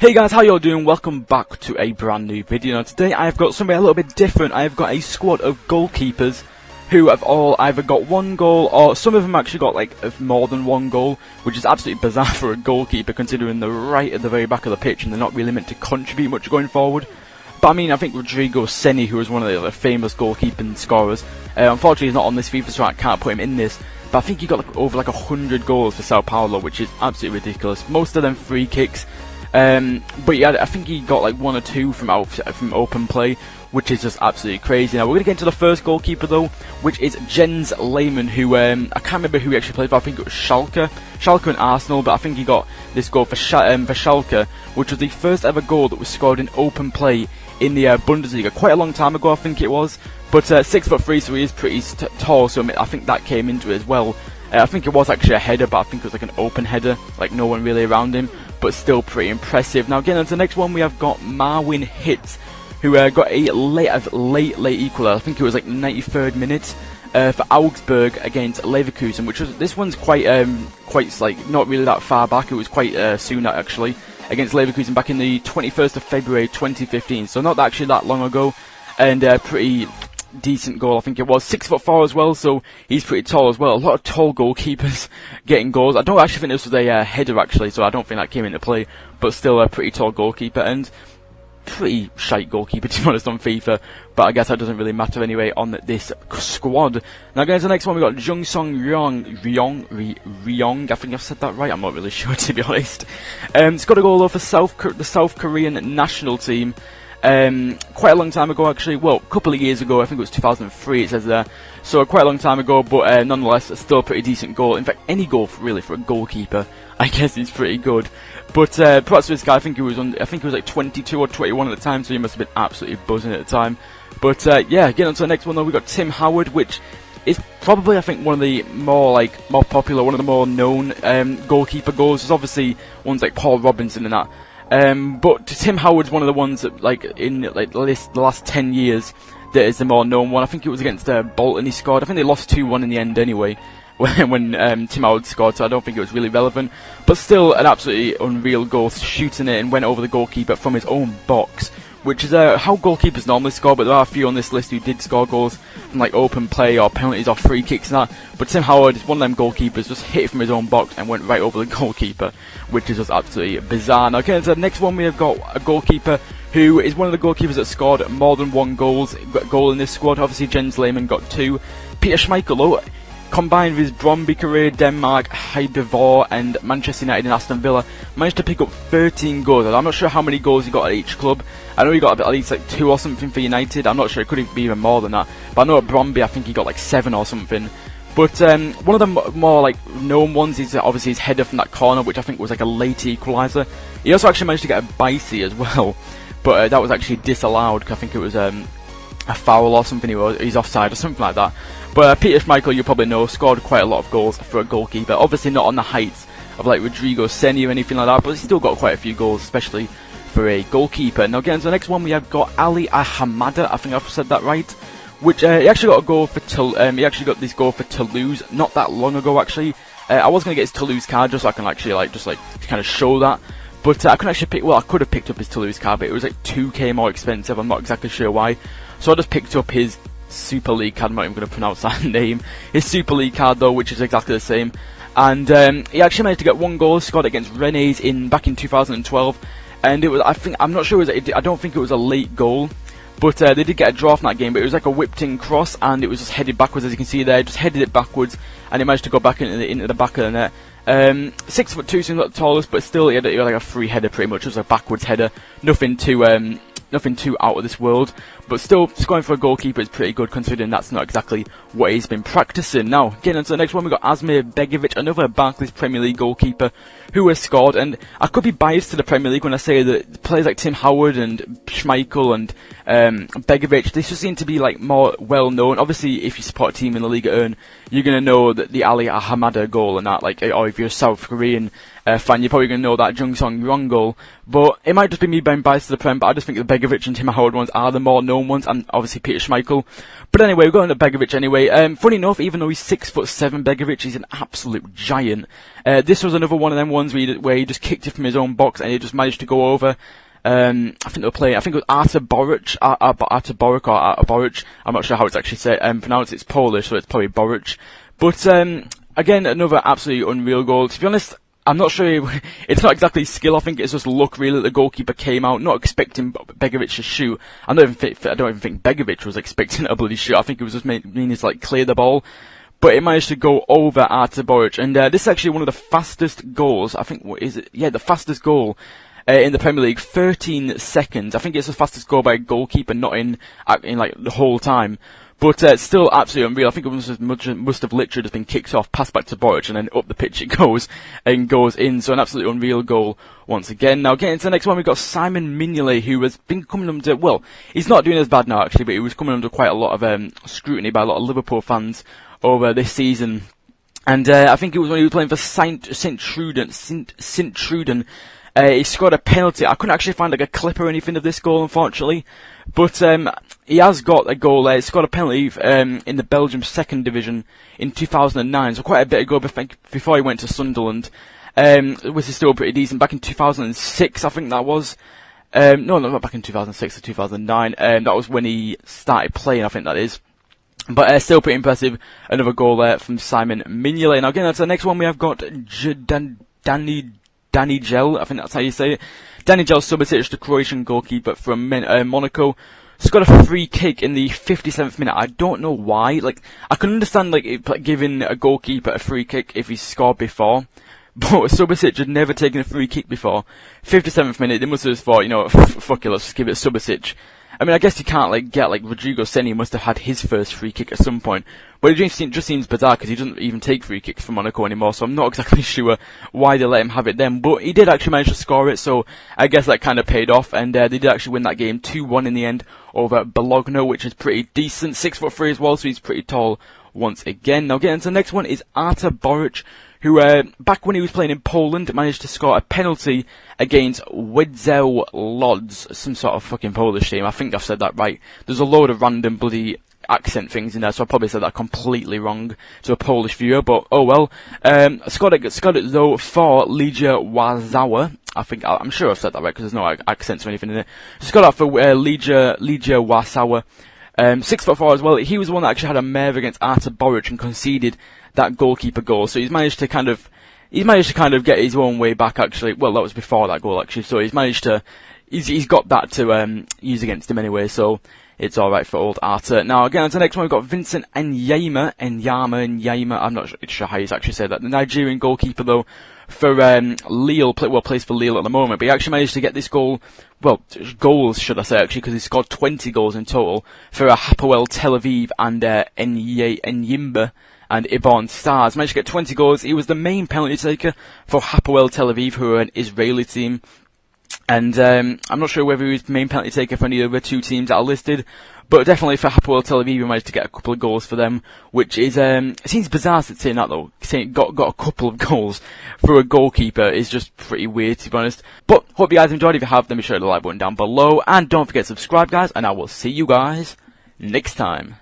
Hey guys, how y'all doing? Welcome back to a brand new video. Now today I've got something a little bit different. I've got a squad of goalkeepers who have all either got one goal or some of them actually got like more than one goal, which is absolutely bizarre for a goalkeeper considering they're right at the very back of the pitch and they're not really meant to contribute much going forward. But I mean, I think Rodrigo Senni, who is one of the famous goalkeeping scorers, unfortunately he's not on this FIFA, so I can't put him in this. But I think he got over 100 goals for Sao Paulo, which is absolutely ridiculous. Most of them free kicks. But yeah, I think he got like one or two from open play, which is just absolutely crazy. Now we're gonna get into the first goalkeeper though, which is Jens Lehmann, who I can't remember who he actually played for. I think it was Schalke and Arsenal, but I think he got this goal for Schalke, which was the first ever goal that was scored in open play in the Bundesliga quite a long time ago, I think it was. But 6'3", so he is pretty tall, so I think that came into it as well. I think it was actually a header, but I think it was like an open header, like no one really around him, but still pretty impressive. Now getting on to the next one, we have got Marwin Hitz, who got a late equaliser. I think it was like 93rd minute for Augsburg against Leverkusen, which was, this one's quite like not really that far back. It was quite soon actually, against Leverkusen back in the 21st of February 2015, so not actually that long ago, and pretty decent goal. I think it was 6'4" as well, so he's pretty tall as well. A lot of tall goalkeepers getting goals. I don't actually think this was a header actually, so I don't think that came into play, but still a pretty tall goalkeeper and pretty shite goalkeeper to be honest on FIFA, but I guess that doesn't really matter anyway on this squad. Now guys, the next one we got Jung Song Ryong, I think I've said that right, I'm not really sure to be honest. It's got a goal for the South Korean national team. Quite a long time ago actually, well, a couple of years ago, I think it was 2003 it says there, so quite a long time ago, but nonetheless, still a pretty decent goal. In fact, any goal really for a goalkeeper, I guess is pretty good. But perhaps this guy, I think he was like 22 or 21 at the time, so he must have been absolutely buzzing at the time. But yeah, getting on to the next one though, we got Tim Howard, which is probably, I think, one of the more popular, one of the more known goalkeeper goals. There's obviously ones like Paul Robinson and that. But Tim Howard's one of the ones that, in the last 10 years, that is the more known one. I think it was against Bolton he scored. I think they lost 2-1 in the end anyway, when Tim Howard scored, so I don't think it was really relevant. But still, an absolutely unreal goal, shooting it and went over the goalkeeper from his own box, which is how goalkeepers normally score, but there are a few on this list who did score goals from like open play or penalties or free kicks and that. But Tim Howard is one of them goalkeepers, just hit it from his own box and went right over the goalkeeper, which is just absolutely bizarre. Now, okay, so the next one we have got a goalkeeper who is one of the goalkeepers that scored more than one goal in this squad. Obviously, Jens Lehmann got 2. Peter Schmeichel, though, combined with his Brøndby career, Denmark, Heidevoort and Manchester United and Aston Villa, managed to pick up 13 goals. I'm not sure how many goals he got at each club. I know he got at least like 2 or something for United. I'm not sure, it could be even more than that. But I know at Brøndby I think he got like 7 or something. But one of the more known ones is obviously his header from that corner, which I think was like a late equaliser. He also actually managed to get a bicey as well, but that was actually disallowed because I think it was a foul or something. He's offside or something like that. But Peter Schmeichel, you probably know, scored quite a lot of goals for a goalkeeper. Obviously not on the heights of like Rodrigo Senni or anything like that, but he's still got quite a few goals, especially for a goalkeeper. Now getting to the next one, we have got Ali Ahamada, I think I've said that right, which he actually got a goal for he actually got this goal for Toulouse not that long ago actually. I was going to get his Toulouse card just so I can actually just kind of show that. But I couldn't actually pick, well, I could have picked up his Toulouse card, but it was like 2k more expensive, I'm not exactly sure why. So I just picked up his Super League card, I'm not even going to pronounce that name. His Super League card though, which is exactly the same. And he actually managed to get 1 goal, scored against Rennes back in 2012. And it was, I'm not sure, I don't think it was a late goal. But they did get a draw from that game, but it was like a whipped-in cross, and it was just headed backwards, as you can see there. Just headed it backwards, and it managed to go back into the back of the net. 6'2", so not the tallest, but still he had like a free header pretty much. It was a backwards header, nothing too out of this world, but still scoring for a goalkeeper is pretty good considering that's not exactly what he's been practicing. Now, getting on to the next one, we've got Asmir Begovic, another Barclays Premier League goalkeeper who has scored, and I could be biased to the Premier League when I say that players like Tim Howard and Schmeichel and Begovic, they just seem to be like more well known. Obviously, if you support a team in the Liga 1, you're going to know that the Ali Ahamada goal and that, or if you're a South Korean fan, you're probably going to know that Jung Song-Ryong goal. But it might just be me being biased to the Prem, but I just think the Begovic and Tim Howard ones are the more known ones, and obviously Peter Schmeichel. But anyway, we're going to Begovic anyway. Funny enough, even though he's 6'7", Begovic, he's an absolute giant. This was another one of them ones where he just kicked it from his own box and he just managed to go over. I think they were playing, I think it was Artur Boruc, I'm not sure how it's actually said, pronounced. It's Polish, so it's probably Boruc. But, again, another absolutely unreal goal. To be honest, I'm not sure, it's not exactly skill, I think it's just luck really. The goalkeeper came out, not expecting Begovic to shoot. I don't even think Begovic was expecting a bloody shoot. I think it was just meaning to like clear the ball. But it managed to go over Artur Boruc, and this is actually one of the fastest goals, I think, what is it? Yeah, the fastest goal in the Premier League, 13 seconds. I think it's the fastest goal by a goalkeeper, not in like the whole time. But still absolutely unreal. I think it must have literally just been kicked off, passed back to Boruc, and then up the pitch it goes and goes in. So an absolutely unreal goal once again. Now getting to the next one, we've got Simon Mignolet, who has been coming under, well, he's not doing as bad now actually, but he was coming under quite a lot of scrutiny by a lot of Liverpool fans over this season. And I think it was when he was playing for Sint Truiden. He scored a penalty. I couldn't actually find like a clip or anything of this goal, unfortunately. But he has got a goal there. He scored a penalty in the Belgium second division in 2009, so quite a bit ago before he went to Sunderland. Which is still pretty decent. Back in 2006, I think that was. No, not back in 2006 or 2009. That was when he started playing, I think that is. But still pretty impressive. Another goal there from Simon Mignolet. Now again, that's the next one. We have got Danny Gel, I think that's how you say it. Danny Gel Subasic, the Croatian goalkeeper from Monaco, scored a free kick in the 57th minute. I don't know why. Like, I can understand like giving a goalkeeper a free kick if he scored before, but Subasic had never taken a free kick before. 57th minute, they must have just thought, you know, fuck it, let's just give it Subasic. I mean, I guess you can't like get like Rodrigo Senni must have had his first free kick at some point, but it just seems bizarre because he doesn't even take free kicks from Monaco anymore. So I'm not exactly sure why they let him have it then. But he did actually manage to score it, so I guess that kind of paid off. And they did actually win that game 2-1 in the end over Bologna, which is pretty decent. 6'3" as well, so he's pretty tall once again. Now getting to the next one is Artur Boruc, who back when he was playing in Poland managed to score a penalty against Wiedzel Lodz, some sort of fucking Polish team. I think I've said that right. There's a load of random bloody accent things in there, so I probably said that completely wrong to a Polish viewer, but oh well. Scored it though for Legia Warsaw. I'm sure I've said that right because there's no accents or anything in it. Scored out for Legia Warsaw. 6'4" as well. He was the one that actually had a mare against Artur Boruc and conceded that goalkeeper goal. So he's managed to kind of get his own way back actually. Well, that was before that goal actually. So he's got that to use against him anyway. So it's alright for old Artur. Now again, on to the next one, we've got Vincent Enyama. I'm not sure how he's actually said that. The Nigerian goalkeeper though, for Lille, plays for Lille at the moment, but he actually managed to get this goal, well, goals should I say actually, because he scored 20 goals in total for Hapoel Tel Aviv and Enyimba and Ibon Stars. Managed to get 20 goals. He was the main penalty taker for Hapoel Tel Aviv, who are an Israeli team. And I'm not sure whether he was the main penalty taker for any of the two teams that are listed, but definitely for Hapoel Tel Aviv, he managed to get a couple of goals for them, which is, it seems bizarre saying that though, saying got a couple of goals for a goalkeeper is just pretty weird, to be honest. But hope you guys enjoyed. If you have, then be sure to like the like button down below, and don't forget to subscribe, guys, and I will see you guys next time.